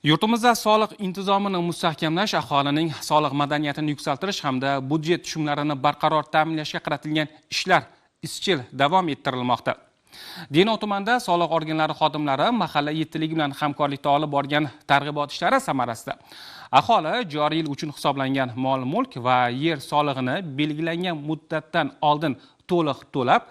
Yurtimizda soliq intizomini mustahkamlash, aholining soliq madaniyatini yuksaltirish hamda budjet tushumlarini barqaror ta'minlashga qaratilgan ishlar izchil davom ettirilmoqda. Denov tumanida soliq organlari xodimlari mahalla yettiligi bilan hamkorlikda olib borgan targ'ibot ishlari samarasida aholi joriy yil uchun hisoblangan mol-mulk va yer solig'ini belgilangan muddatdan oldin to'liq to'lab,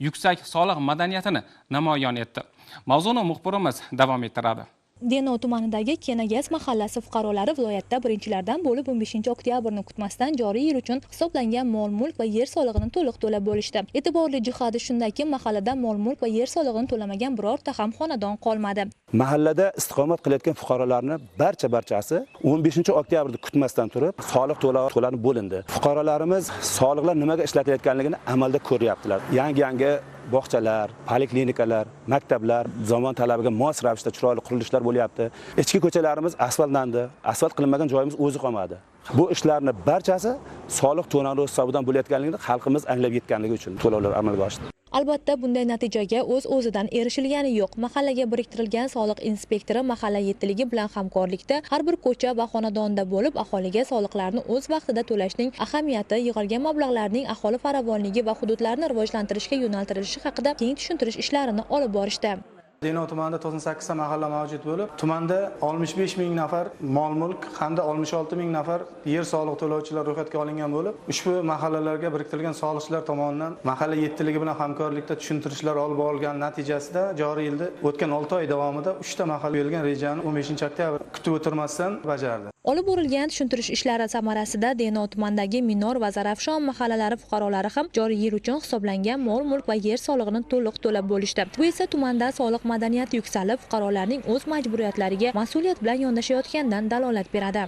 yuksak soliq madaniyatini namoyon etdi. Mavzuni muxbirimiz davom ettiradi. Denov tumanidagi Kenagaz mahallasi fuqarolari viloyatda birinchilardan bo'lib 15-oktyabrni kutmasdan joriy yil uchun hisoblangan mol-mulk va yer solig'ini to'liq to'lab bo'lishdi. E'tiborli jihati shundaki, mahallada mol-mulk va yer solig'ini to'lamagan birorta ham xonadon qolmadi. Mahallada istiqomat qilayotgan fuqarolarning barchasi 15-oktyabrni kutmasdan turib, soliq to'lanib bo'lindi. Fuqarolarimiz soliqlar nimaga ishlatilayotganligini amalda ko'ryaptilar. Yangi bog'chalar, poliklinikalar, maktablar zamon talabiga mos ravishda chiroyli qurilishlar bo'lyapti. Ichki ko'chalarimiz asfaltlandi. Asfalt qilinmagan joyimiz o'zi qolmadi. Bu ishlarning barchasi soliq to'lanishi hisobidan bo'layotganligini xalqimiz anglab yetganligi uchun to'lovlar amalga oshdi. Albatta, bunday natijaga o'z-o'zidan erishilgani yo'q. Mahallaga biriktirilgan soliq inspektori mahalla yettiligi bilan hamkorlikda har bir ko'cha va xonadonda bo'lib, aholiga soliqlarni o'z vaqtida to'lashning ahamiyati, yig'ilgan mablag'larning aholi farovonligi va hududlarni rivojlantirishga yo'naltirilishi haqida keng tushuntirish ishlarini olib borishdi. Denov tumanida 98 ta mahalla mavjud bo'lib, tumanda 65 ming nafar mol-mulk hamda 66 ming nafar yer soliq to'lovchilar ro'yxatga olingan bo'lib, ushbu mahallalarga biriktirilgan soliqchilar tomonidan mahalla yettiligi bilan hamkorlikda tushuntirishlar olib borilgan natijasida joriy yilda o'tgan 6 oy davomida 3 ta mahalla qo'yilgan rejani 15-oktyabr kutib o'tirmasdan bajardi. Olib borilgan tushuntirish ishlari samarasida Denov tumanidagi Minor va Zarafshon mahallalari fuqarolari ham joriy yil uchun hisoblangan mol-mulk va yer solig'ini to'liq to'lab bo'lishdi. Bu esa tumanda soliq madaniyati yuksalib, fuqarolarning o'z majburiyatlariga mas'uliyat bilan yondashayotganidan dalolat beradi.